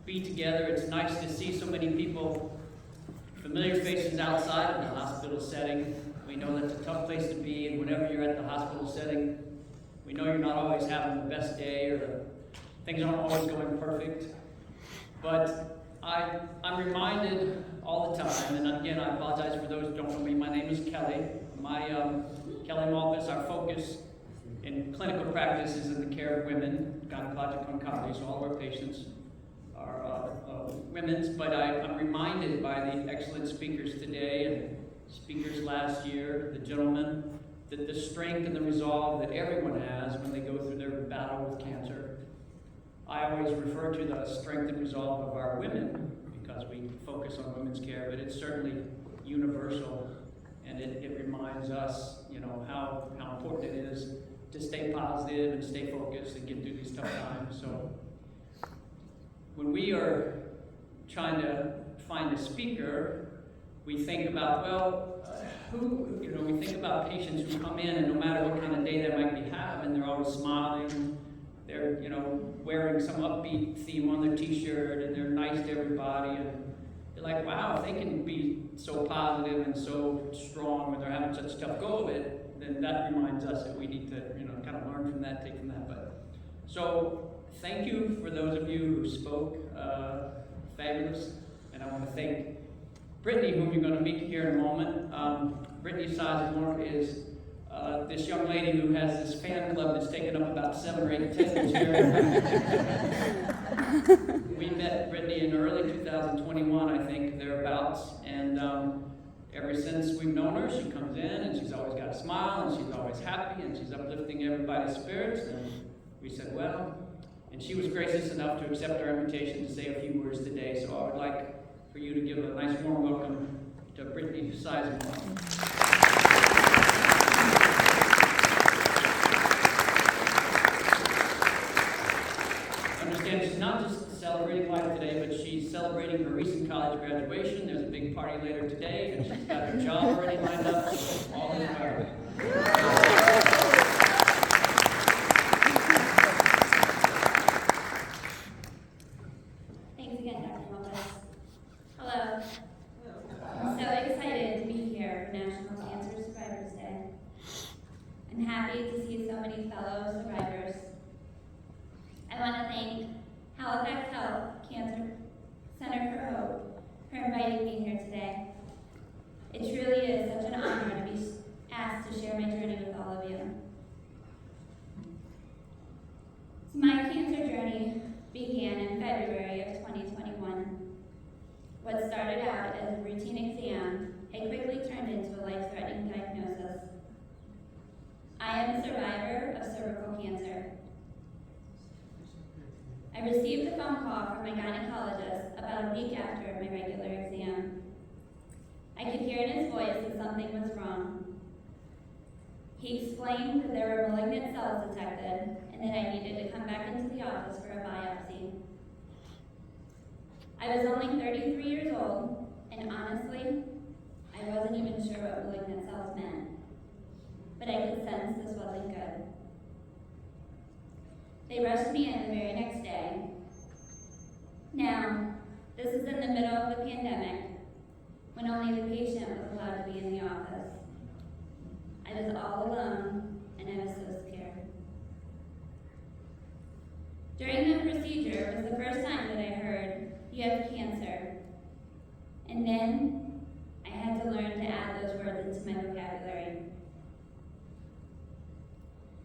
be together. It's nice to see so many people, familiar faces outside of the hospital setting. We know that's a tough place to be, and whenever you're at the hospital setting, we know you're not always having the best day, or things aren't always going perfect. But I'm reminded all the time, and again, I apologize for those who don't know me. My name is Kelly. My Kelly Malvis, our focus in clinical practice is in the care of women, gynecologic oncology, so all of our patients are women's. But I'm reminded by the excellent speakers today and speakers last year, the gentlemen, that the strength and the resolve that everyone has when they go through their battle with cancer. I always refer to the strength and resolve of our women because we focus on women's care, but it's certainly universal, and it reminds us, how important it is to stay positive and stay focused and get through these tough times. So when we are trying to find a speaker, we think about, we think about patients who come in, and no matter what kind of day they might be having, they're always smiling. They're, wearing some upbeat theme on their t-shirt, and they're nice to everybody, and you're like, wow, if they can be so positive and so strong when they're having such a tough go of it, then that reminds us that we need to, kind of learn from that, take from that. But so thank you for those of you who spoke, fabulous, and I want to thank Brittany, whom you're going to meet here in a moment. Brittany Sizemore is this young lady who has this fan club that's taken up about 7 or 8 attendants here. We met Brittany in early 2021, I think, thereabouts, and ever since we've known her, she comes in and she's always got a smile and she's always happy and she's uplifting everybody's spirits. And we said, well, and she was gracious enough to accept our invitation to say a few words today. So I would like for you to give a nice warm welcome to Brittany Sizemore. She's not just celebrating life today, but she's celebrating her recent college graduation. There's a big party later today, and she's got her job already lined up, so all in the way. Thanks again, Dr. Malvis. Hello. I'm so excited to be here for National Cancer Survivors Day. I'm happy to see so many fellow survivors. I want to thank Halifax Health Cancer Center for Hope for inviting me here today. It truly is such an honor to be asked to share my journey with all of you. So my cancer journey began in February of 2021. What started out as a routine exam had quickly turned into a life-threatening diagnosis. I am a survivor of cervical cancer. I received a phone call from my gynecologist about a week after my regular exam. I could hear in his voice that something was wrong. He explained that there were malignant cells detected and that I needed to come back into the office for a biopsy. I was only 33 years old, and honestly, I wasn't even sure what malignant cells meant. But I could sense this wasn't good. They rushed me in the very next day. Now, this is in the middle of the pandemic, when only the patient was allowed to be in the office. I was all alone, and I was so scared. During the procedure was the first time that I heard, "You have cancer." And then I had to learn to add those words into my vocabulary.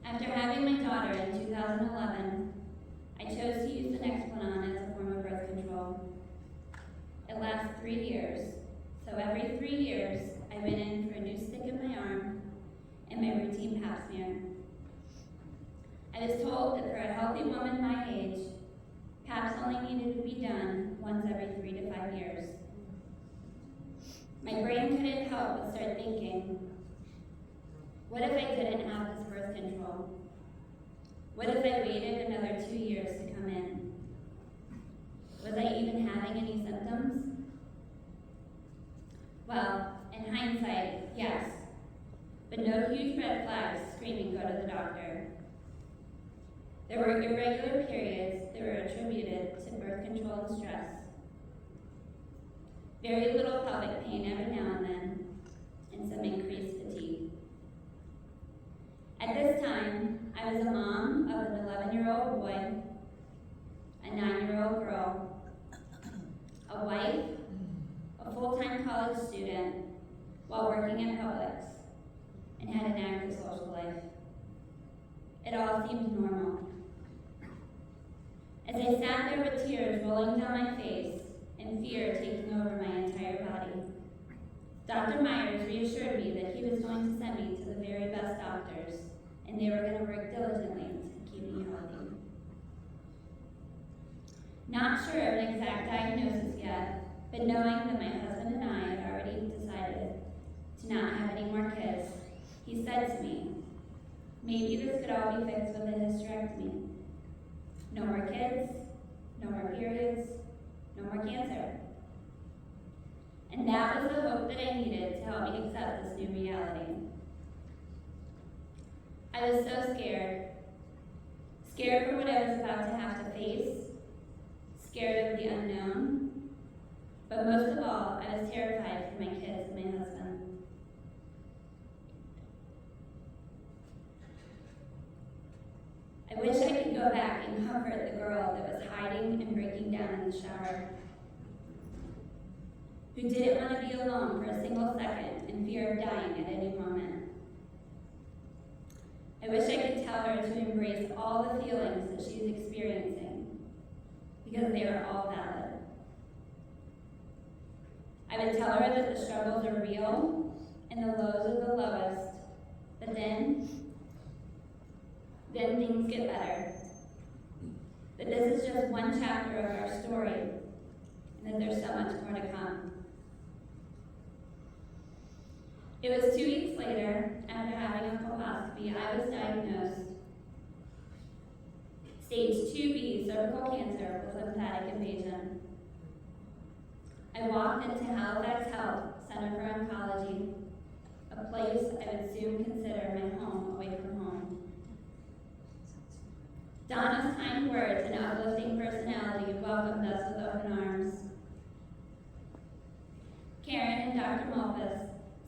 After having my daughter in 2011, I chose to use the Nexplanon as a form of birth control. It lasts 3 years, so every 3 years, I went in for a new stick in my arm and my routine pap smear. I was told that for a healthy woman my age, paps only needed to be done once every 3 to 5 years. My brain couldn't help but start thinking, what if I didn't have this birth control? What if I waited another 2 years to come in? Was I even having any symptoms? Well, in hindsight, yes, but no huge red flags screaming go to the doctor. There were irregular periods that were attributed related to birth control and stress. Very little pelvic pain every now and then, and some increased fatigue. At this time, I was a mom of an 11-year-old boy, a 9-year-old girl, a wife, a full-time college student, while working at Publix, and had an active social life. It all seemed normal. As I sat there with tears rolling down my face and fear taking over my entire body, Dr. Myers reassured me that he was going to send me to the very best doctors, and they were going to work diligently to keep me healthy. Not sure of an exact diagnosis yet, but knowing that my husband and I had already decided to not have any more kids, he said to me, maybe this could all be fixed with a hysterectomy. No more kids, no more periods, no more cancer. And that was the hope that I needed to help me accept this new reality. I was so scared. Scared for what I was about to have to face, scared of the unknown, but most of all, I was terrified for my kids and my husband. I wish I could go back and comfort the girl that was hiding and breaking down in the shower, who didn't want to be alone for a single second in fear of dying at any moment. I wish I could tell her to embrace all the feelings that she's experiencing, because they are all valid. I would tell her that the struggles are real and the lows are the lowest, but then things get better. That this is just one chapter of our story, and that there's so much more to come. It was 2 weeks later, after having a colposcopy, I was diagnosed stage 2B cervical cancer with lymphatic invasion. I walked into Halifax Health Center for Oncology, a place I would soon consider my home away from home. Donna's kind words and uplifting personality welcomed us with open arms. Karen and Dr. Malphus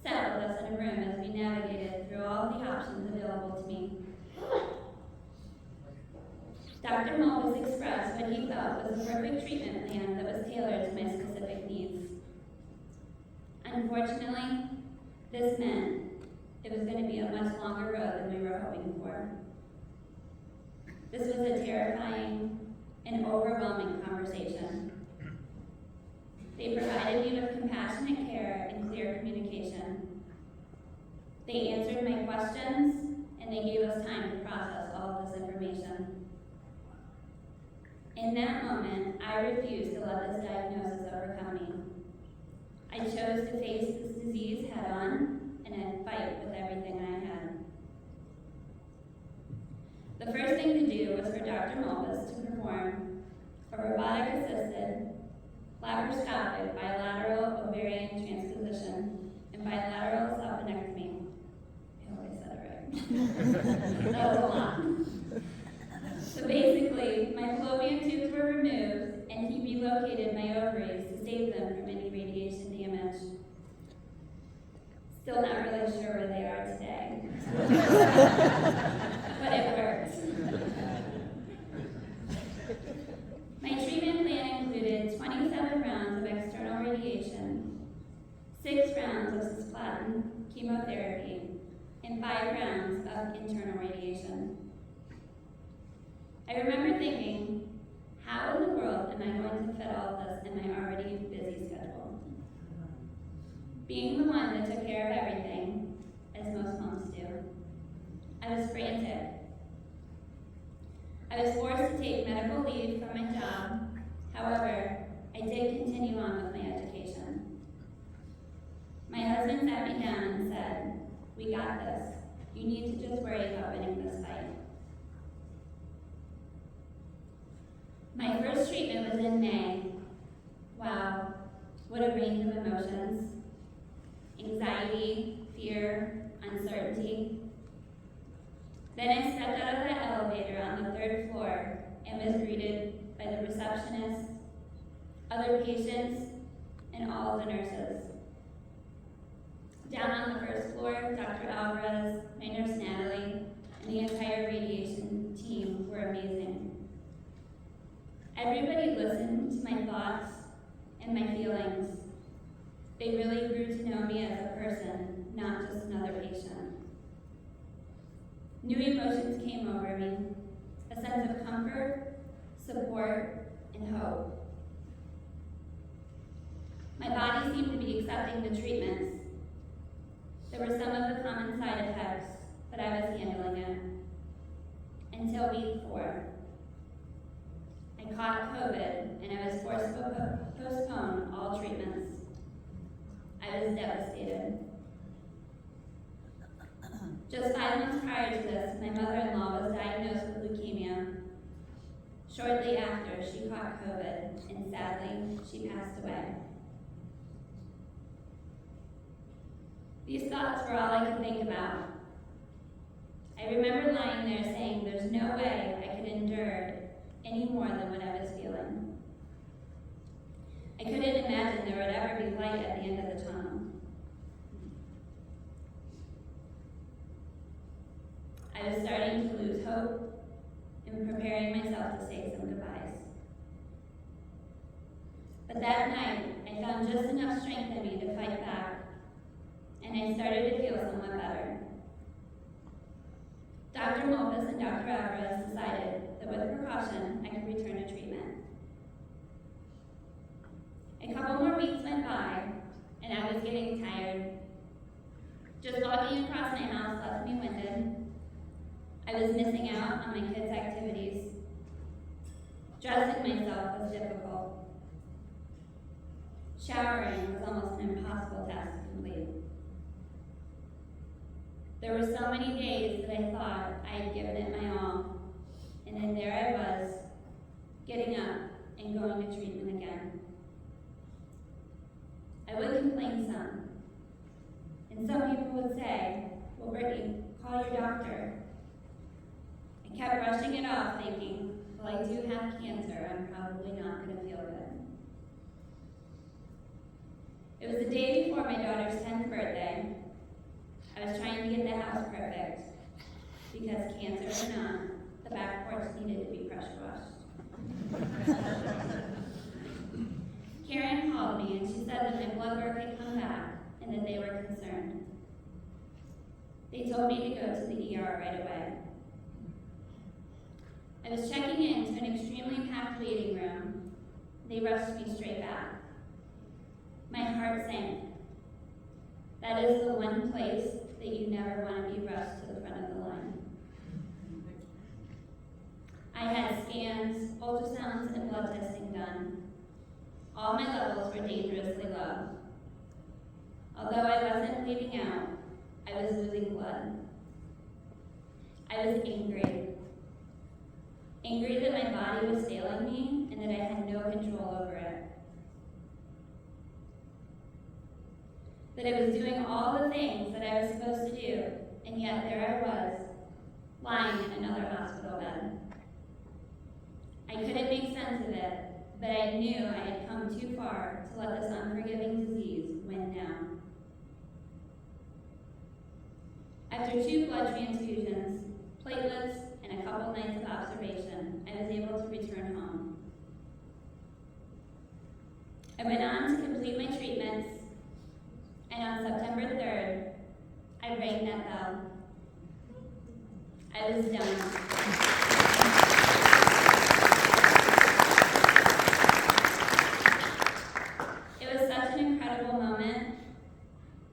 sat with us in a room as we navigated through all the options available to me. Dr. Malphus expressed what he felt was a perfect treatment plan that was tailored to my specific needs. Unfortunately, this meant it was going to be a much longer road than we were hoping for. This was a terrifying and overwhelming conversation. They provided me with compassionate care and clear communication. They answered my questions, and they gave us time to process all of this information. In that moment, I refused to let this diagnosis overcome me. I chose to face this disease head-on and I'd fight with everything I had. The first thing to do was for Dr. Malphus to perform a robotic-assisted laparoscopic bilateral ovarian transposition and bilateral self-anectomy. I hope I said it right. That was a lot. So basically, my fallopian tubes were removed, and he relocated my ovaries to save them from any radiation damage. Still not really sure where they are today. But it worked. My treatment plan included 27 rounds of external radiation, 6 rounds of cisplatin chemotherapy, and 5 rounds of internal radiation. I remember thinking, how in the world am I going to fit all of this in my already busy schedule? Being the one that took care of everything, as most moms do, I was frantic. I was forced to take medical leave from my job. However, I did continue on with my education. My husband sat me down and said, "We got this. You need to just worry about winning this fight." My first treatment was in May. Wow, what a range of emotions. Anxiety, fear, uncertainty. Then I stepped out of that elevator on the 3rd floor and was greeted by by the receptionist, other patients, and all of the nurses. Down on the first floor, Dr. Alvarez, my nurse Natalie, and the entire radiation team were amazing. Everybody listened to my thoughts and my feelings. They really grew to know me as a person, not just another patient. New emotions came over me, a sense of comfort, support, and hope. My body seemed to be accepting the treatments. There were some of the common side effects, but I was handling it. Until week 4. I caught COVID, and I was forced to postpone all treatments. I was devastated. Just 5 months prior to this, my mother-in-law was diagnosed with leukemia. Shortly after, she caught COVID, and sadly, she passed away. These thoughts were all I could think about. I remember lying there saying there's no way I could endure any more than what I was feeling. I couldn't imagine there would ever be light at the end of the tunnel. I was starting to lose hope and preparing myself to say some goodbyes. But that night, I found just enough strength in me to fight back, and I started to feel somewhat better. Dr. Mopus and Dr. Alvarez decided that with precaution, I could return to treatment. A couple more weeks went by, and I was getting tired. Just walking across my house left me winded. I was missing out on my kids' activities. Dressing myself was difficult. Showering was almost an impossible task to complete. There were so many days that I thought I had given it my all, and then there I was, getting up and going to treatment again. I would complain some, and some people would say, well, Brittany, call your doctor. I kept brushing it off, thinking, well, I do have cancer, I'm probably not going to feel good. It was the day before my daughter's 10th birthday. I was trying to get the house perfect, because cancer or not, the back porch needed to be pressure washed. Karen called me and she said that my blood work had come back and that they were concerned. They told me to go to the ER right away. I was checking into an extremely packed waiting room. They rushed me straight back. My heart sank. That is the one place that you never want to be rushed to the front of the line. I had scans, ultrasounds, and blood testing done. All my levels were dangerously low. Although I wasn't bleeding out, I was losing blood. I was angry. Angry that my body was failing me and that I had no control over it. That I was doing all the things that I was supposed to do, and yet there I was, lying in another hospital bed. I couldn't make sense of it, but I knew I had come too far to let this unforgiving disease win down. After 2 blood transfusions, platelets, and a couple nights of observation, I was able to return home. I went on to complete my treatments, and on September 3rd, I rang that bell. I was done. It was such an incredible moment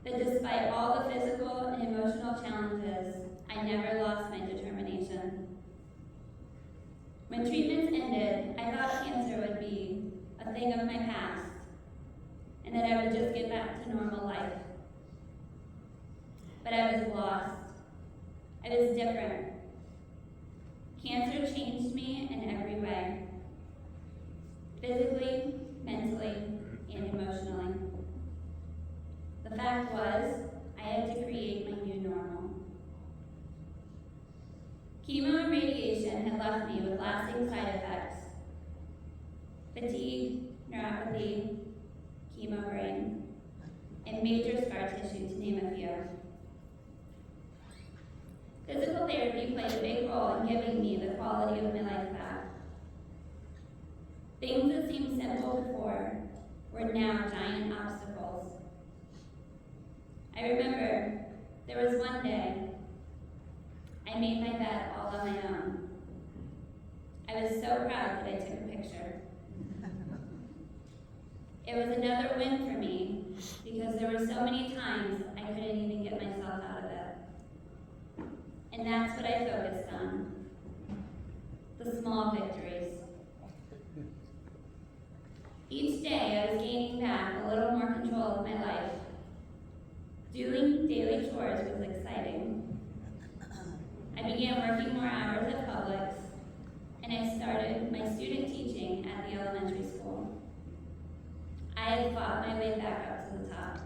that despite all the physical and emotional challenges, I never lost my determination. When treatments ended, I thought cancer would be a thing of my past, and that I would just get back to normal life. But I was lost. I was different. Cancer changed me in every way. Physically, mentally, and emotionally. The fact was, I had to create my new normal. Chemo and radiation had left me with lasting side effects. fatigue, neuropathy, chemo brain, and major scar tissue, to name a few. Physical therapy played a big role in giving me the quality of my life back. Things that seemed simple before were now giant obstacles. I remember there was one day I made my bed all on my own. I was so proud that I took a picture. It was another win for me because there were so many times I couldn't even get myself out of it. And that's what I focused on, the small victories. Each day I was gaining back a little more control of my life. Doing daily chores was exciting. I began working more hours at Publix, and I started my student teaching at the elementary school. I had fought my way back up to the top.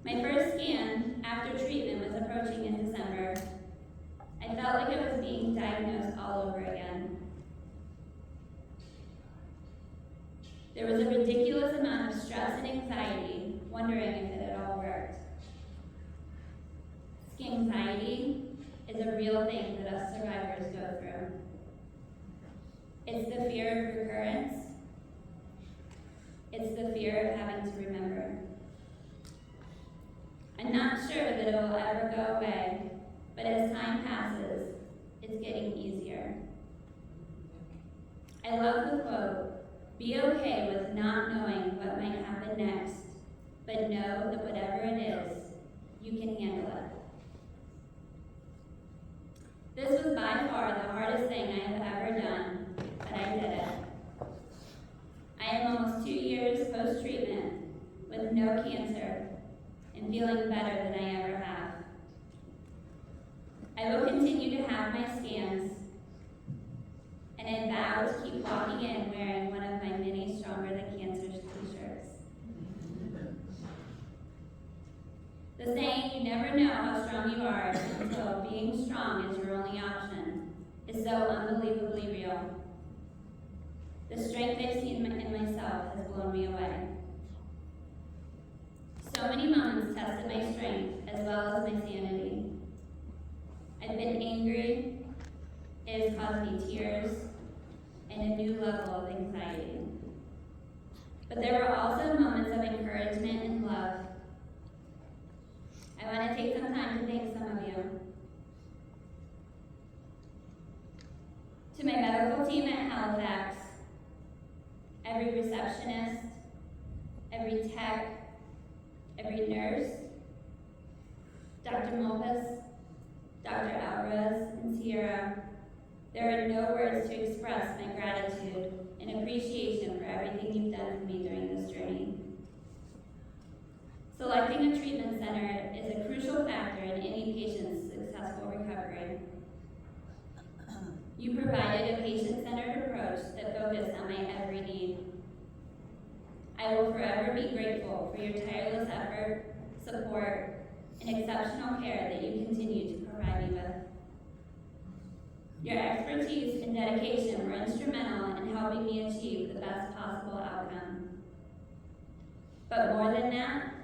My first scan after treatment was approaching in December. I felt like I was being diagnosed all over again. There was a ridiculous amount of stress and anxiety, wondering if it had all worked. Anxiety is a real thing that us survivors go through. It's the fear of recurrence. It's the fear of having to remember. I'm not sure that it will ever go away, but as time passes, it's getting easier. I love the quote, "Be okay with not knowing what might happen next, but know that whatever it is, you can handle it." This was by far the hardest thing I have ever done, but I did it. I am almost 2 years post-treatment with no cancer and feeling better than I ever have. I will continue to have my scans, and I vow to keep walking in wearing one of my many Stronger Than Cancer t-shirts. The saying, "You never know how strong you are until being strong is your only option," is so unbelievably real. The strength I've seen in myself has blown me away. So many moments tested my strength as well as my sanity. I've been angry, it has caused me tears, and a new level of anxiety. But there were also moments of encouragement and love. I want to take some time to thank some of you. To my medical team at Halifax, every receptionist, every tech, every nurse, Dr. Mulpus, Dr. Alvarez, and Sierra, there are no words to express my gratitude and appreciation for everything you've done for me during this journey. Selecting a treatment center is a crucial factor in any patient's successful recovery. You provided a patient-centered approach that focused on my every need. I will forever be grateful for your tireless effort, support, and exceptional care that you continue to provide me with. Your expertise and dedication were instrumental in helping me achieve the best possible outcome. But more than that,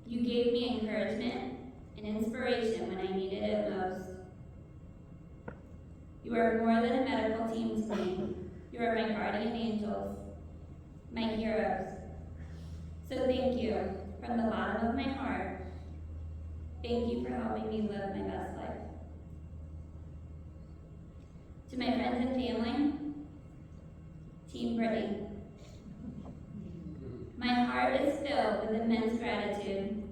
you gave me encouragement and inspiration when I needed it most. You are more than a medical team to me. You are my guardian angels, my heroes. So thank you from the bottom of my heart. Thank you for helping me live my best life. To my friends and family, Team Brittany, my heart is filled with immense gratitude.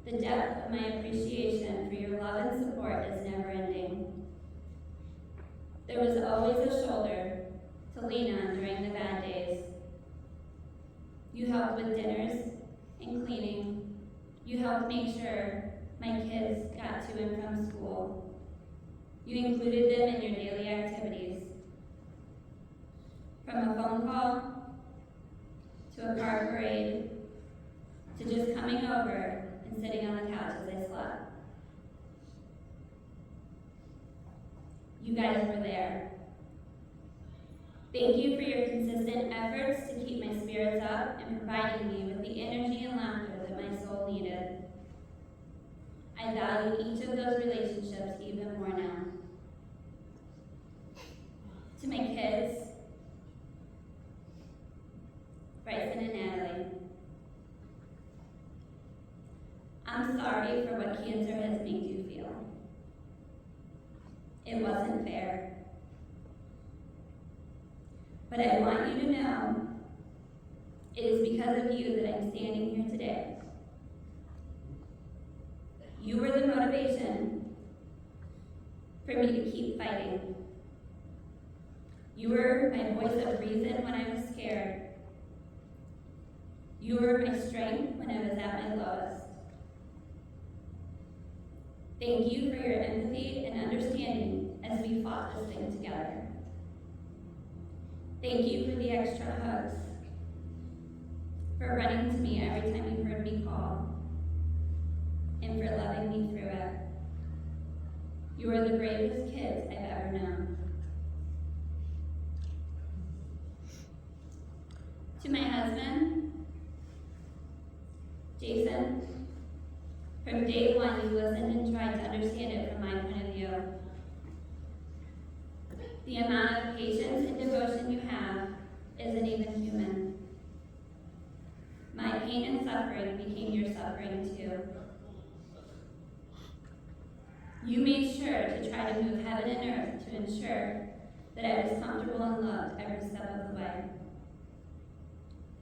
The depth of my appreciation for your love and support is never ending. There was always a shoulder to lean on during the bad days. You helped with dinners and cleaning. You helped make sure my kids got to and from school. You included them in your daily activities. From a phone call, to a car parade, to just coming over and sitting on the couch as I slept. You guys were there. Thank you for your consistent efforts to keep my spirits up and providing me with the energy and laughter that my soul needed. I value each of those relationships even more now. To my kids, Bryson and Natalie, I'm sorry for what cancer has made you feel. It wasn't fair. But I want you to know it is because of you that I'm standing here today. You were the motivation for me to keep fighting. You were my voice of reason when I was scared. You were my strength when I was at my lowest. Thank you for your empathy and understanding as we fought this thing together. Thank you for the extra hugs, for running to me every time you heard me call, and for loving me through it. You are the bravest kids I've ever known. To my husband, Jason, from day one you listened and tried to understand it from my point of view. The amount of patience and devotion you have isn't even human. My pain and suffering became your suffering too. You made sure to try to move heaven and earth to ensure that I was comfortable and loved every step of the way.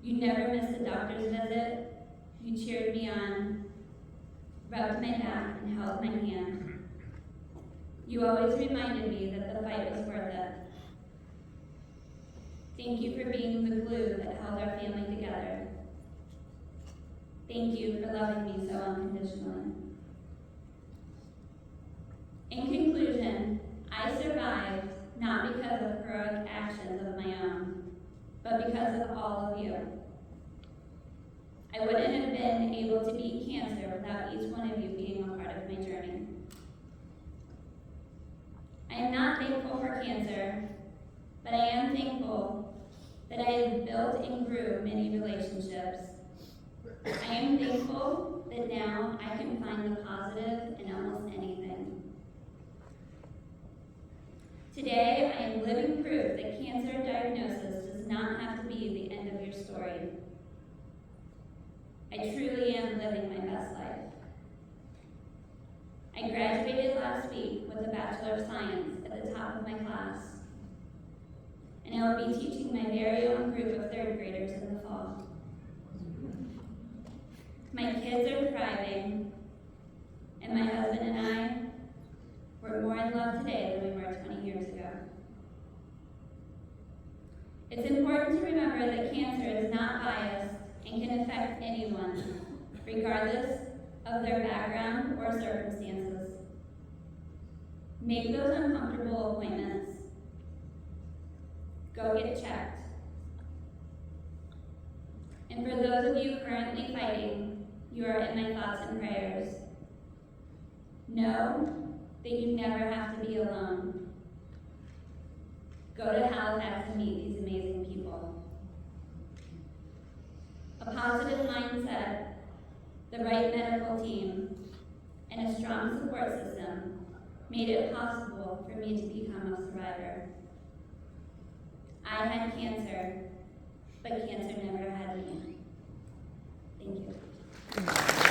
You never missed a doctor's visit. You cheered me on, rubbed my back, and held my hand. You always reminded me that the fight was worth it. Thank you for being the glue that held our family together. Thank you for loving me so unconditionally. In conclusion, I survived not because of heroic actions of my own, but because of all of you. I wouldn't have been able to beat cancer without each one of you being a part of my journey. I am not thankful for cancer, but I am thankful that I have built and grew many relationships. I am thankful that now I can find the positive in almost anything. Today, I am living proof that cancer diagnosis does not have to be the end of your story. I truly am living my best life. I graduated last week with a Bachelor of Science at the top of my class, and I will be teaching my very own group of third graders in the fall. My kids are thriving, and my husband and I were more in love today than we were 20 years ago. It's important to remember that cancer is not biased and can affect anyone, regardless of their background or circumstances. Make those uncomfortable appointments. Go get checked. And for those of you currently fighting, you are in my thoughts and prayers. Know that you never have to be alone. Go to Halifax and meet these amazing people. A positive mindset, the right medical team, and a strong support system made it possible for me to become a survivor. I had cancer, but cancer never had me. Thank you.